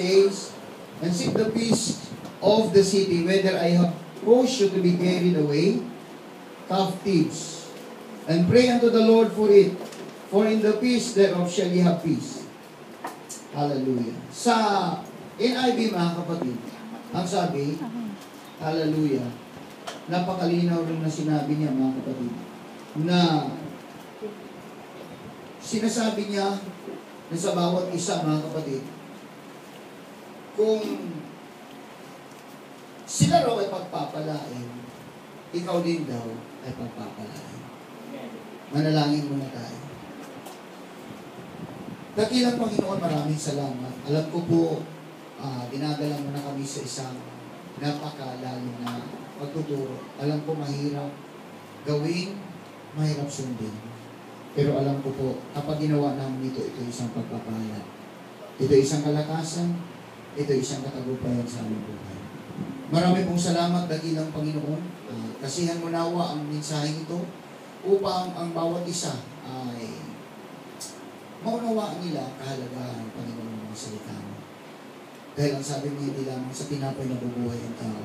says, and seek the peace of the city, whether I have caused you to be carried away captives, and pray unto the Lord for it, for in the peace thereof shall ye have peace. Hallelujah. Sa NIV, mga kapatid, ang sabi, hallelujah, napakalinaw rin na sinabi niya, mga kapatid, na sinasabi niya na sa bawat isa, mga kapatid, kung sila raw ay pagpapalain, ikaw din daw ay pagpapalain. Manalangin muna tayo. Dakilang Panginoon, maraming salamat. Alam ko po, dinadala mo na kami sa isang napakalalim na pagtuturo. Alam ko mahirap gawin, mahirap sundin. Pero alam ko po, kapag ginawa namin ito isang pagpapala. Ito isang kalakasan, ito isang katagumpayan sa aming buhay. Marami pong salamat, dakilang Panginoon. Kasihan mo nawa ang mensaheng ito upang ang bawat isa ay maunawaan nila kahalagahan ng Panginoon ng mga salita mo. Dahil ang sabi mo, hindi lamang sa tinapay na bubuhay ang tao,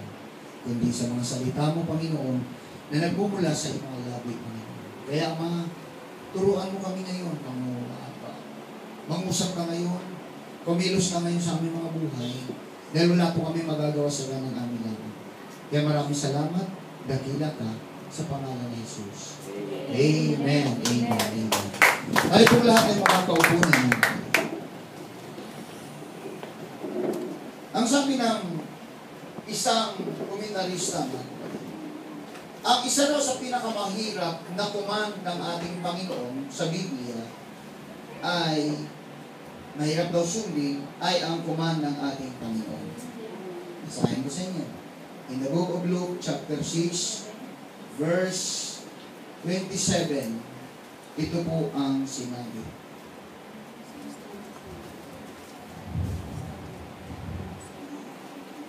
kundi sa mga salita mo, Panginoon, na nagmumula sa iyong mga labi, Panginoon. Kaya turuan mo kami ngayon, mangusap ka ngayon, kumilos ka ngayon sa aming mga buhay, dahil wala po kami magagawa sa ganang aming labi. Kaya maraming salamat, dakila ka, sa pangalan ni Jesus. Amen. Amen. Amen. Ay po lahat ay makakaupo na. Ang sabi ng isang komentarista, ang isa daw sa pinakamahirap na command ng ating Panginoon sa Biblia ay mahirap daw sundin ay ang command ng ating Panginoon. Basahin ko sa inyo. In the book of Luke, chapter 6, verse 27, ito po ang sinabi.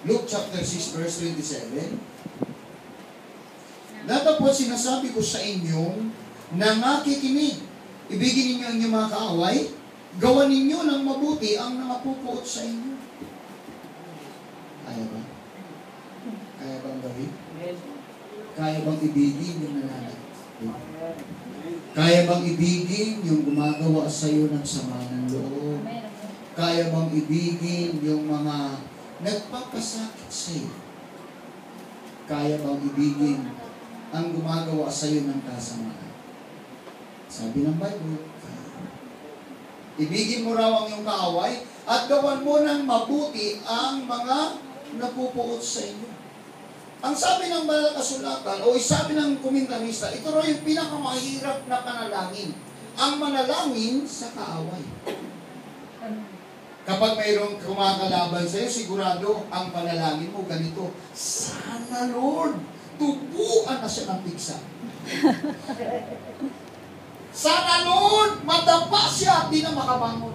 Luke chapter 6, verse 27. Datapot sinasabi ko sa inyong nangakikinig. Ibigin ninyo ang inyong mga kaaway. Gawan ninyo ng mabuti ang nangapupuot sa inyo. Kaya ba? Kaya bang gawin? Kaya bang ibigin yung nananag? Kaya bang ibigin yung gumagawa sa iyo ng sama ng loob? Kaya bang ibigin yung mga nagpapasakit sa iyo? Kaya bang ibigin ang gumagawa sa iyo ng kasamaan? Sabi ng Bible, ibigin mo raw ang iyong kaaway at gawan mo ng mabuti ang mga napupuot sa inyo. Ang sabi ng banal na kasulatan, o sabi ng komentarista, ito raw yung pinakamahirap na panalangin. Ang manalangin sa kaaway. Kapag mayroong kumakalaban sa iyo, sigurado ang panalangin mo ganito, sana Lord, tubuan na siya ng pigsa. Sana Lord, madapa siya at di na makabangon.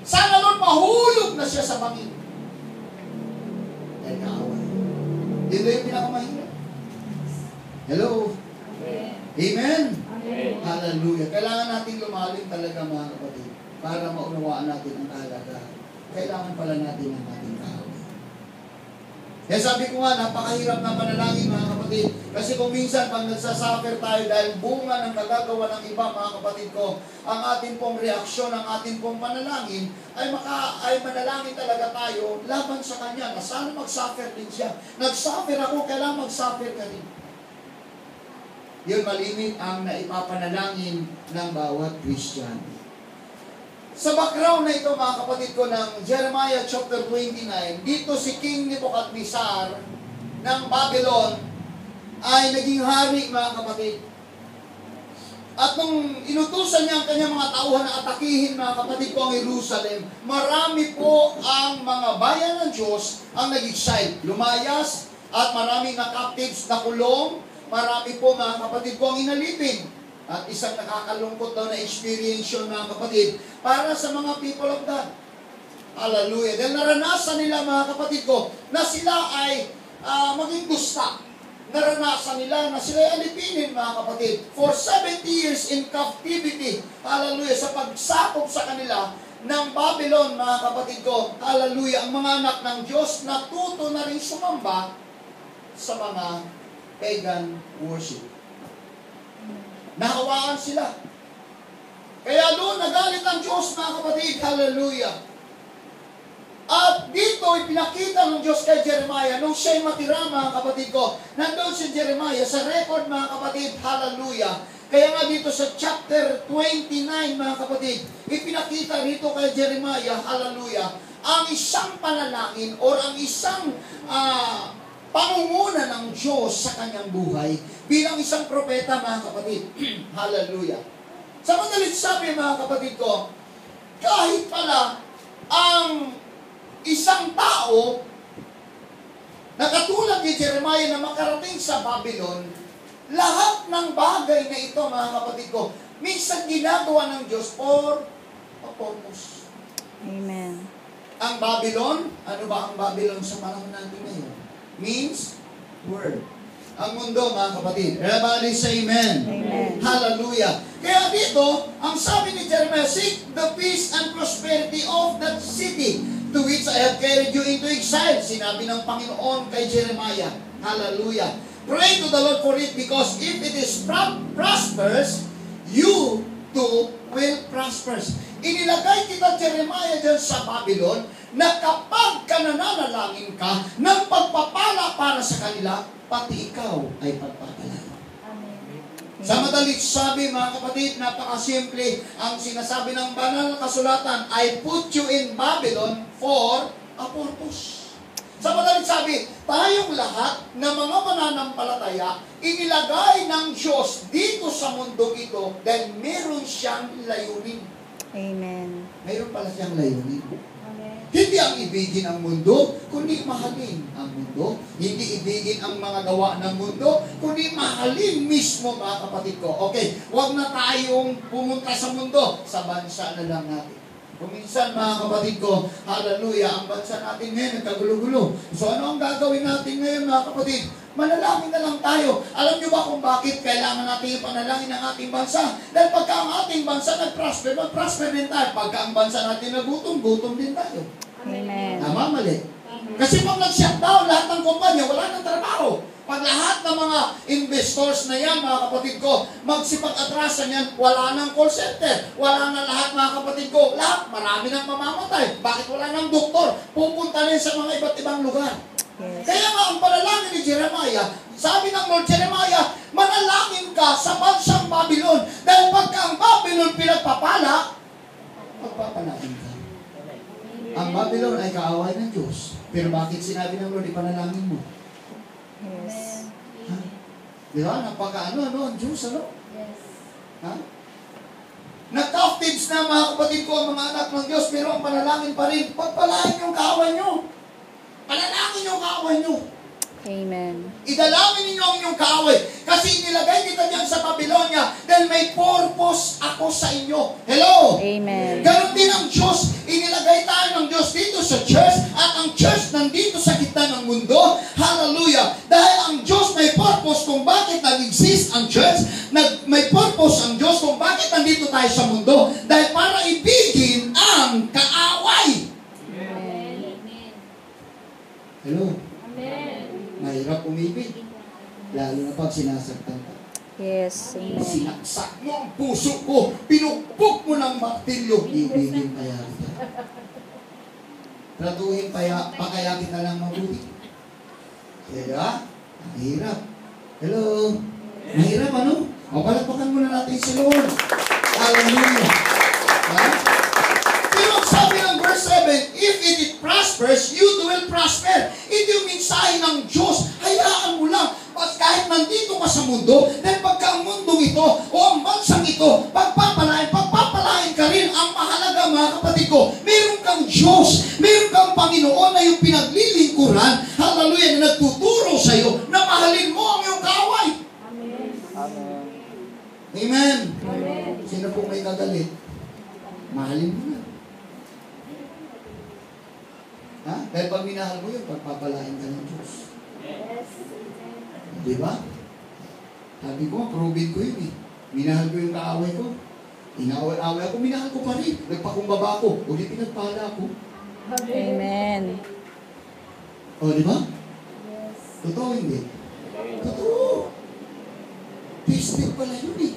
Sana Lord, mahulog na siya sa bangin. Dahil kaaway. Dito yung pinakamahirap. Hello? Amen? Amen? Amen. Hallelujah. Kailangan natin lumalim talaga, mga kapatid, para maunawaan natin ang kahalagahan. Kailangan pala natin ang ating kaaway. Kaya sabi ko nga, napakahirap na panalangin, mga kapatid. Kasi kung minsan, pag nagsasuffer tayo dahil bunga ng nagagawa ng iba, mga kapatid ko, ang ating pong reaksyon, ang ating pong panalangin, ay manalangin talaga tayo laban sa Kanya, na sana mag-suffer din siya. Nag-suffer ako, kailangan mag-suffer ka rin. Yun malimit ang naipapanalangin ng bawat Christian. Sa background na ito, mga kapatid ko, ng Jeremiah chapter 29, dito si King Nebuchadnezzar ng Babylon ay naging hari, mga kapatid. At nung inutusan niya ang kanyang mga tauhan na atakihin, mga kapatid ko, ang Jerusalem, marami po ang mga bayan ng Diyos ang nag-exile. Lumayas at maraming na captives na kulong, marami po, mga kapatid ko, ang inalipin. At isang nakakalungkot daw na experience yun, mga kapatid, para sa mga people of God. Hallelujah. Dahil naranasan nila, mga kapatid ko, na sila ay maging gusta. Naranasan nila na sila ay alipinin, mga kapatid. For 70 years in captivity, hallelujah, sa pagsakop sa kanila ng Babylon, mga kapatid ko, hallelujah, ang mga anak ng Diyos, natuto na rin sumamba sa mga pagan worship. Nahawaan sila. Kaya doon nagalit ang Diyos, mga kapatid, hallelujah. At dito ipinakita ng Diyos kay Jeremiah, nung siya'y matira, mga kapatid ko, nandun si Jeremiah sa record, mga kapatid, hallelujah. Kaya nga dito sa chapter 29, mga kapatid, ipinakita rito kay Jeremiah, hallelujah, ang isang panalangin or ang isang pangunguna ng Diyos sa kanyang buhay bilang isang propeta, mga kapatid. Hallelujah. Sa madalit sabi, mga kapatid ko, kahit pala ang isang tao na katulad ni Jeremiah na makarating sa Babylon, lahat ng bagay na ito, mga kapatid ko, minsan ginagawa ng Diyos for a purpose. Amen. Ang Babylon, ano ba ang Babylon sa panahon natin ngayon? Means word. Ang mundo, mga kapatid. Everybody say amen. Amen. Hallelujah. Kaya dito, ang sabi ni Jeremiah, seek the peace and prosperity of that city to which I have carried you into exile. Sinabi ng Panginoon kay Jeremiah. Hallelujah. Pray to the Lord for it because if it is prosperous, you too will prosper. Inilagay kita, Jeremiah, dyan sa Babylon na kapag ka nananalangin ka ng pagpapala para sa kanila, pati ikaw ay pagpapala. Sa madalit sabi, mga kapatid, napakasimple ang sinasabi ng banal na kasulatan, I put you in Babylon for a purpose. Sa madalit sabi, tayong lahat na mga mananampalataya, inilagay ng Diyos dito sa mundo ito dahil meron siyang layunin. Amen. Mayroon pala siyang layunin. Hindi ang ibigin ang mundo, kundi mahalin ang mundo. Hindi ibigin ang mga gawa ng mundo, kundi mahalin mismo, mga kapatid ko. Okay, huwag na tayong pumunta sa mundo, sa bansa na lang natin. Kuminsan, mga kapatid ko, hallelujah, ang bansa natin ngayon nagkagulo-gulo. So ano ang gagawin natin ngayon, mga kapatid? Manalangin na lang tayo. Alam niyo ba kung bakit kailangan natin ipanalangin ang ating bansa? Dahil pagka ang ating bansa nag-prosper, mag-prosper din tayo. Pagka ang bansa natin nagutom, gutom din tayo. Amen. Tama, mali. Kasi pag nag-shutdown, lahat ng kumpanya, wala nang trabaho. Pag lahat ng mga investors na yan, mga kapatid ko, magsipag-atrasan yan, wala nang call center. Wala na lahat, mga kapatid ko. Lahat, marami nang mamamatay. Bakit wala nang doktor? Pupunta rin sa mga iba't ibang lugar. Yes. Kaya nga, ang panalangin ni Jeremiah, sabi ng Lord Jeremiah, manalangin ka sa bansang Babylon. Dahil pagka ang Babylon pinagpapala, magpapalain ka. Ang Babylon ay kaaway ng Diyos. Pero bakit sinabi ng Lord, ipanalangin mo? Yes. Ha? Di ba? Napaka-ano, ang Diyos, ano? Yes. Ha? Nag-captives na, mga kapatid ko, ang mga anak ng Diyos, pero ang panalangin pa rin, pagpalain yung kaaway nyo. Panalangin yung kaaway nyo. Amen. Idalangin ninyo ang inyong kaaway. Kasi inilagay kita dyan sa Babylonia dahil may purpose ako sa inyo. Hello? Amen. Ganon din ang Diyos. Inilagay tayo ng Diyos dito sa church at ang church nandito sa gitna ng mundo. Hallelujah. Dahil ang Diyos may purpose kung bakit nag-exist ang church. May purpose ang Diyos kung bakit nandito tayo sa mundo. Dahil para ibigin ang kaaway. Amen. Hello? Amen. Mahirap umibig. Lalo na pag sinasaktan ka. Yes. Amen. Sinaksak mo ang puso ko. Pinupok mo ng martilyo. Ibigin kaya kita. Tratuhin pa kaya kita lang mabuti. Kaya, mahirap. Hello? Mahirap ano? O palakpakan muna natin si Lord. Hallelujah. Ha? Pero sabi ng verse 7, if it prospers, you too will prosper. Ito yung mensahe ng Diyos. Hayaan mo lang. Kahit nandito ka sa mundo, dahil pagka ang mundong ito o ang bansang ito, pagpapalain ka rin. Ang mahalaga, mga kapatid ko, meron kang Diyos, meron kang Panginoon na yung pinaglilingkuran, hallelujah, na nagtuturo sa iyo na mahalin mo ang iyong kaaway. Amen. Amen. Amen. Amen. Sino po may kagalit? Mahalin mo na. Ha? Dahil pag minahal mo yun, pagpapalain ka ng Diyos. Yes. Di ba? Sabi ko, proven ko yun eh. Minahal ko yung kaaway ko. Inaway-away ako, minahal ko pa rin. Nagpakumbaba ko, o di pinagpala ako. Amen. O, di ba? Yes. Totoo hindi? Totoo. Tested pala yun eh.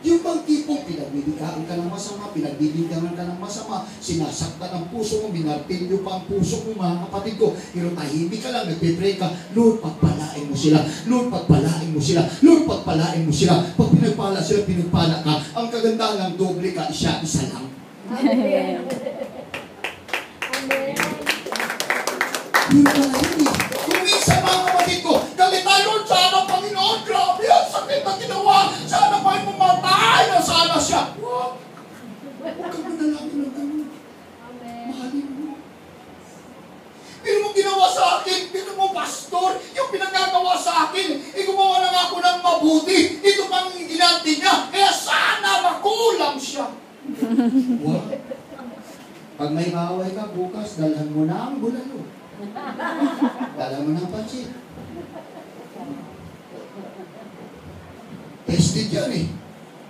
Yung bang tipong pinagbibigyan ka ng masama, pinagbibigyan ka ng masama, sinasaktan ang puso mo, minartilyo pa ang puso mo, mga kapatid ko, pero tahimik ka lang, nagpe-pray ka, Lord, pagpalain mo sila, Lord, pagpalain mo sila, Lord, pagpalain mo sila. Pag pinagpala sila, pinagpala ka, ang kagandahan ng doble ka, isa lang. Amen. Amen. Yun pala yun eh. Kung minsan mga kapatid ko, galit tayo, Lord, sana Panginoon, grabe, ang sakit na ginawa, sana may mamatay na sana siya. What? Huwag kang manalangin ng ganun. Amen. Mahalin mo. Pero mo ginawa sa akin, pero mo pastor, yung pinagagawa sa akin, gumawa lang ako ng mabuti, ito pang ginanti niya, kaya sana makulang siya. What? Pag may maaway ka bukas, dalhan mo na ang bulalo. Dalhan mo na ang pansit. Tested yan eh.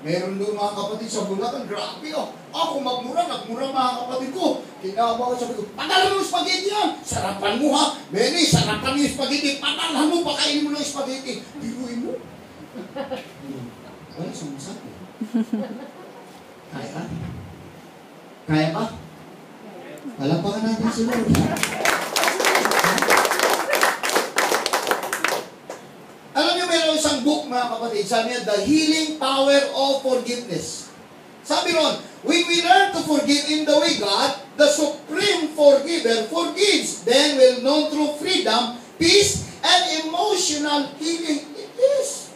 Meron doon mga kapatid sa Bulacan, grabe oh. Ako nagmura mga kapatid ko. Kinawa ko, sabi ko, patalan mo yung spaghetti yan. Sarapan mo ha. Benny, sarapan mo yung spaghetti. Patalan mo, pakainin mo ng spaghetti. Biruin mo. Wala, sumasabi. Kaya ka? Kaya ka? Palapakan natin si Lord. Alam niyo, meron isang book mga kapatid, sabi niya, The Healing Power of Forgiveness. Sabi ron, when we learn to forgive in the way God, the Supreme Forgiver, forgives, then will know through freedom, peace, and emotional healing. It is.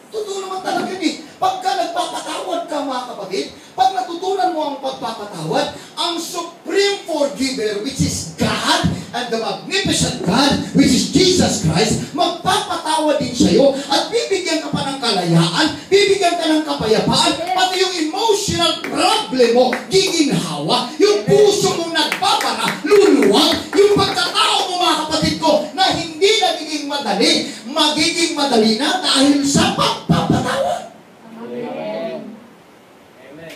Totoo naman talaga eh. Pagka nagpapatawad ka mga kapatid, pag natutunan mo ang pagpapatawad, ang Supreme Forgiver, which is God, and the magnificent God, which is Jesus Christ, magpapatawad din sa'yo at bibigyan ka pa ng kalayaan, bibigyan ka ng kapayapaan, pati yung emotional problem mo, giginhawa, yung puso mo nagbabara, luluwang, yung pagkatao mo mga kapatid ko, na hindi nagiging madali, magiging madali na dahil sa pagpapatawad. Amen. Amen.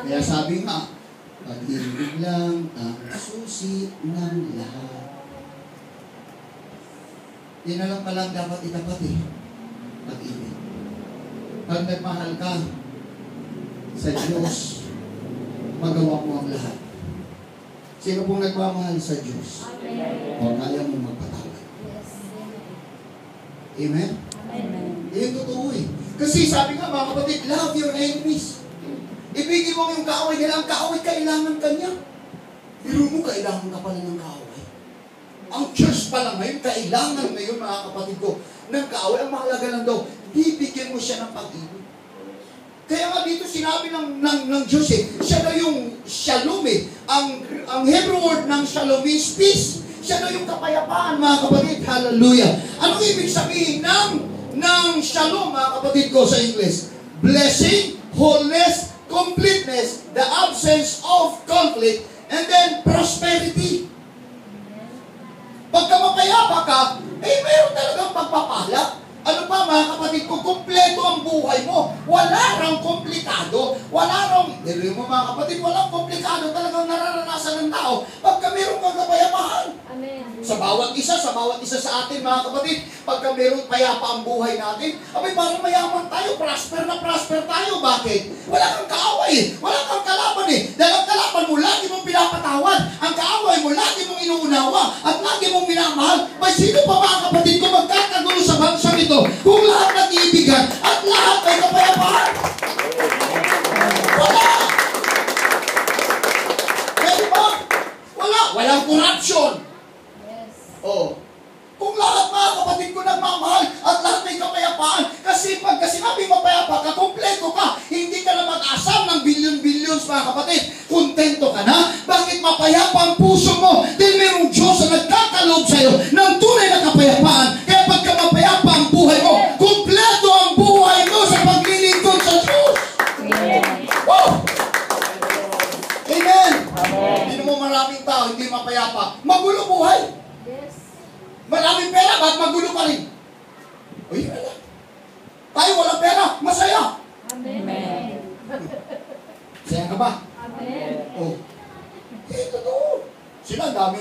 Kaya sabi nga, pag-ibig lang ang susi ng lahat. Yan na lang palang dapat itapat eh. Pag-ibig. Pag nagmahal ka sa Diyos, magawa mo ang lahat. Sino pong nagmamahal sa Diyos? Amen. O kaya mo magpatawad. Yes. Amen? Amen. Yan totoo eh. Kasi sabi nga mga kapatid, love your enemies. Ibigin mo yung kaaway nila. Ang kaaway, kailangan kanya. Pero mo, kailangan ka pala ng kaaway. Ang church pala ngayon, kailangan ngayon mga kapatid ko, ng kaaway. Ang mahalaga lang daw, bibigyan mo siya ng pag-ibig. Kaya nga dito sinabi ng Diyos eh, siya daw yung shalom eh. Ang Hebrew word ng shalom means peace. Siya daw yung kapayapaan mga kapatid. Hallelujah. Anong ibig sabihin ng shalom mga kapatid ko sa English? Blessing, wholeness, completeness, the absence of conflict, and then prosperity. Pagka mapayapa ka, mayroon talagang pagpapala. Ano pa mga kapatid ko, kumpleto ang buhay mo. Wala rang komplikado. Wala rang, nilin mo mga kapatid, walang komplikado talagang nararanasan ng tao pagka mayroon kang kapayapaan. Amen. Sa bawat isa sa atin mga kapatid, pagka mayroon payapa ang buhay natin, abay parang mayaman tayo, prosper tayo. Bakit? Wala kang kaaway, wala kang kalaban eh. Dahil ang kalaban mo, lagi mong pinapatawad. Ang kaaway mo, lagi mong inuunawa at lagi mong minamahal. May sino pa mga kapatid ko magkakagulo sa bansang ito kung lahat nag-iibigan at lahat may kapayapaan? Wala! Pwede ba? Wala! Walang corruption! Yes. Oh. Kung lahat mga kapatid ko nagmamahal at lahat may kapayapaan, kasi pagka sinabing mapayapa ka, kompleto ka, hindi ka na mag-asam ng billion-billions mga kapatid, kontento ka na. Bakit mapayapa ang puso mo? Dahil mayroong Diyos na nagkakaloob sa'yo ng tunay na kapayapaan. Kaya pagka mapayapa ang buhay mo, kompleto ang buhay mo sa paglilingkod sa Diyos. Amen. Wow! Amen! Hindi mo maraming tao, hindi mapayapa. Magulo buhay. Yes. Maraming pera, bakit magulo pa rin? O yun na lang. Tayo walang pera, masaya. Amen. Amen. Masaya ka ba? Amen. Oh. Eh, totoo. Sila, ang dami